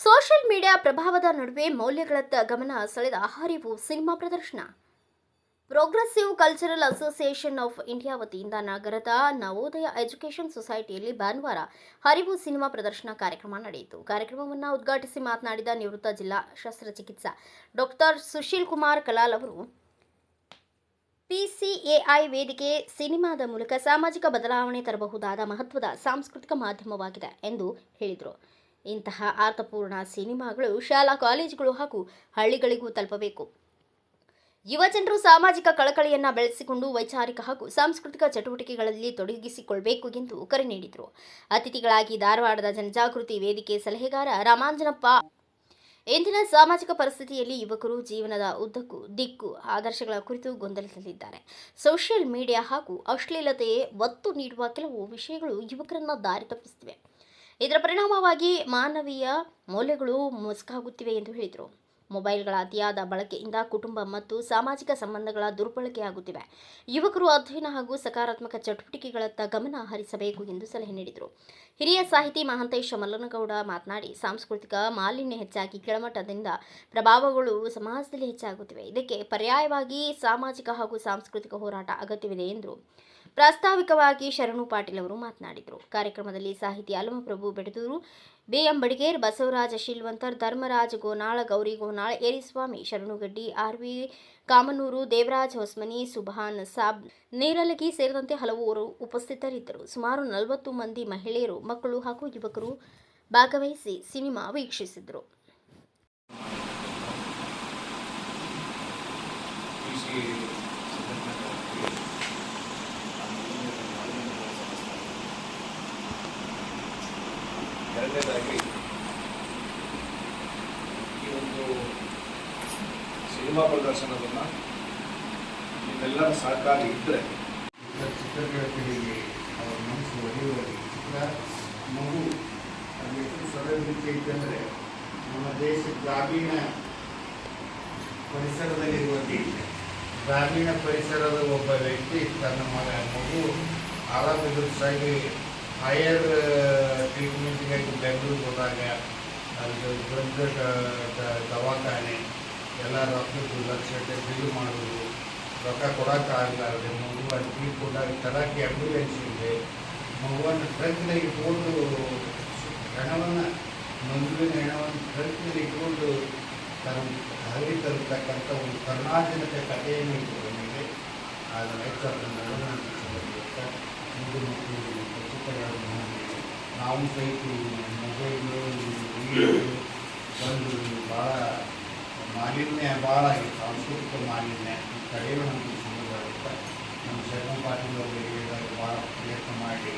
Social media ಪ್ರಭಾವದ ನಡುವೆ ಮೌಲ್ಯಗಳತ್ತ ಗಮನ ಸೆಳೆದ ಹರಿವು ಸಿನಿಮಾ ಪ್ರದರ್ಶನ. Progressive cultural association of India ವತಿಯಿಂದ ನಗರದ ನವೋದಯ ಎಜುಕೇಷನ್ ಸೊಸೈಟಿಯಲ್ಲಿ ಭಾನುವಾರ ಹರಿವು ಸಿನಿಮಾ ಪ್ರದರ್ಶನ ಕಾರ್ಯಕ್ರಮ ನಡೆಯಿತು. ಕಾರ್ಯಕ್ರಮವನ್ನು ಉದ್ಘಾಟಿಸಿ ಮಾತನಾಡಿದ ನಿವೃತ್ತ ಜಿಲ್ಲಾ ಶಸ್ತ್ರಚಿಕಿತ್ಸಾ ಡಾಕ್ಟರ್ ಸುಶೀಲ್ ಕುಮಾರ್ ಕಲಾಲ್ ಅವರು, ಪಿಸಿಎಐ ವೇದಿಕೆ ಸಿನಿಮಾದ ಮೂಲಕ ಸಾಮಾಜಿಕ ಬದಲಾವಣೆ ತರಬಹುದಾದ ಮಹತ್ವದ ಸಾಂಸ್ಕೃತಿಕ ಮಾಧ್ಯಮವಾಗಿದೆ ಎಂದು ಹೇಳಿದರು. ಇಂತಹ ಅರ್ಥಪೂರ್ಣ ಸಿನಿಮಾಗಳು ಶಾಲಾ ಕಾಲೇಜುಗಳು ಹಾಗೂ ಹಳ್ಳಿಗಳಿಗೂ ತಲುಪಬೇಕು. ಯುವಜನರು ಸಾಮಾಜಿಕ ಕಳಕಳಿಯನ್ನು ಬೆಳೆಸಿಕೊಂಡು ವೈಚಾರಿಕ ಹಾಗೂ ಸಾಂಸ್ಕೃತಿಕ ಚಟುವಟಿಕೆಗಳಲ್ಲಿ ತೊಡಗಿಸಿಕೊಳ್ಳಬೇಕು ಎಂದು ಕರೆ ನೀಡಿದರು. ಅತಿಥಿಗಳಾಗಿ ಧಾರವಾಡದ ಜನಜಾಗೃತಿ ವೇದಿಕೆ ಸಲಹೆಗಾರ ರಾಮಾಂಜನಪ್ಪ, ಇಂದಿನ ಸಾಮಾಜಿಕ ಪರಿಸ್ಥಿತಿಯಲ್ಲಿ ಯುವಕರು ಜೀವನದ ಉದ್ದಕ್ಕೂ ದಿಕ್ಕು ಆದರ್ಶಗಳ ಕುರಿತು ಗೊಂದಲದಲ್ಲಿದ್ದಾರೆ. ಸೋಷಿಯಲ್ ಮೀಡಿಯಾ ಹಾಗೂ ಅಶ್ಲೀಲತೆಗೆ ಒತ್ತು ನೀಡುವ ಕೆಲವು ವಿಷಯಗಳು ಯುವಕರನ್ನು ದಾರಿ ತಪ್ಪಿಸುತ್ತಿವೆ. ಇದರ ಪರಿಣಾಮವಾಗಿ ಮಾನವೀಯ ಮೌಲ್ಯಗಳು ಮುಸುಕಾಗುತ್ತಿವೆ ಎಂದು ಹೇಳಿದರು. ಮೊಬೈಲ್ಗಳ ಅತಿಯಾದ ಬಳಕೆಯಿಂದ ಕುಟುಂಬ ಮತ್ತು ಸಾಮಾಜಿಕ ಸಂಬಂಧಗಳ ದುರ್ಬಳಕೆಯಾಗುತ್ತಿವೆ. ಯುವಕರು ಅಧ್ಯಯನ ಹಾಗೂ ಸಕಾರಾತ್ಮಕ ಚಟುವಟಿಕೆಗಳತ್ತ ಗಮನ ಹರಿಸಬೇಕು ಎಂದು ಸಲಹೆ ನೀಡಿದರು. ಹಿರಿಯ ಸಾಹಿತಿ ಮಹಾಂತೇಶ ಮಲ್ಲನಗೌಡ ಮಾತನಾಡಿ, ಸಾಂಸ್ಕೃತಿಕ ಮಾಲಿನ್ಯ ಹೆಚ್ಚಾಗಿ ಕೆಳಮಟ್ಟದಿಂದ ಪ್ರಭಾವಗಳು ಸಮಾಜದಲ್ಲಿ ಹೆಚ್ಚಾಗುತ್ತಿವೆ. ಇದಕ್ಕೆ ಪರ್ಯಾಯವಾಗಿ ಸಾಮಾಜಿಕ ಹಾಗೂ ಸಾಂಸ್ಕೃತಿಕ ಹೋರಾಟ ಅಗತ್ಯವಿದೆ ಎಂದರು. ಪ್ರಾಸ್ತಾವಿಕವಾಗಿ ಶರಣು ಪಾಟೀಲ್ ಅವರು ಮಾತನಾಡಿದರು. ಕಾರ್ಯಕ್ರಮದಲ್ಲಿ ಸಾಹಿತಿ ಅಲಮಪ್ರಭು ಬೆಡದೂರು, ಬಿಎಂ ಬಡಿಗೇರ್, ಬಸವರಾಜ ಶಿಲ್ವಂತರ್, ಧರ್ಮರಾಜ ಗೋನಾಳ, ಗೌರಿ ಗೋನಾಳ್, ಏರಿಸ್ವಾಮಿ, ಶರಣುಗಡ್ಡಿ, ಆರ್ವಿ ಕಾಮನೂರು, ದೇವರಾಜ್ ಹೊಸ್ಮನಿ, ಸುಭಾನ್ ಸಾಬ್, ನೇರಲಗಿ ಸೇರಿದಂತೆ ಹಲವರು ಉಪಸ್ಥಿತರಿದ್ದರು. ಸುಮಾರು 40 ಮಂದಿ ಮಹಿಳೆಯರು, ಮಕ್ಕಳು ಹಾಗೂ ಯುವಕರು ಭಾಗವಹಿಸಿ ಸಿನಿಮಾ ವೀಕ್ಷಿಸಿದರು. ಎರಡನೇದಾಗಿ ಈ ಒಂದು ಸಿನಿಮಾ ಪ್ರದರ್ಶನವನ್ನು ನಿಮ್ಮೆಲ್ಲರ ಸಹಕಾರ ಇದ್ದರೆ ಚಿತ್ರಗಳಿಗೆ ಅವರ ಮನಸ್ಸು ಒಡೆಯುವಲ್ಲಿ ಚಿತ್ರ ಮಗು ಅದು ಎಷ್ಟು ಸರಳೀಕೆ ಇದ್ದಂದರೆ ನಮ್ಮ ದೇಶ ಗ್ರಾಮೀಣ ಪರಿಸರದಲ್ಲಿರುವ ದೇಶ. ಗ್ರಾಮೀಣ ಪರಿಸರದ ಒಬ್ಬ ವ್ಯಕ್ತಿ ತನ್ನ ಮಗು ಆರಾಮಿಸಾಗಿ ಹೈಯರ್ ಟ್ರೀಟ್ಮೆಂಟ್ಗಾಗಿ ಬೆಂಗಳೂರಿಗೆ ಹೋದಾಗ ಅದು ದೊಡ್ಡ ದವಾಖಾನೆ ಎಲ್ಲ ರೊಕ್ಕದ್ದು ಲಕ್ಷ ಬಿಲ್ ಮಾಡೋದು, ರೊಕ್ಕ ಕೊಡೋಕ್ಕಾಗಲಾರದೆ ಮಗುವನ್ನು ತೀರ್ಕೊಂಡಾಗ ತರಕ್ಕೆ ಆ್ಯಂಬುಲೆನ್ಸ್ ಇದೆ, ಮಗುವನ್ನು ಟ್ರಕ್ನಲ್ಲಿ ಇಟ್ಕೊಂಡು ಹೆಣವನ್ನು ಮಗುವಿನ ಹೆಣವನ್ನು ಟ್ರಕ್ನಲ್ಲಿ ಇಟ್ಕೊಂಡು ಹರಿ ತರತಕ್ಕಂಥ ಒಂದು ಕರುಣಾಜನಕ ಕಥೆಯನ್ನು ಇಟ್ಟುಕೊಂಡಿದೆ. ಅದನ್ನು ಹೆಚ್ಚನ್ನು ನಾವು ಸಹಿತ ಮೊಬೈಲು ಒಂದು ಭಾಳ ಮಾಲಿನ್ಯ ಭಾಳ ಸಾಂಸ್ಕೃತಿಕ ಮಾಲಿನ್ಯ ಈ ಕಡೆಯೂ ನಮಗೆ ಸಿಗೋದಾಗುತ್ತೆ. ನಮ್ಮ ಶರಣ ಪಾಟೀಲ್ ಅವರಿಗೆ ಭಾಳ ಪ್ರಯತ್ನ ಮಾಡಿ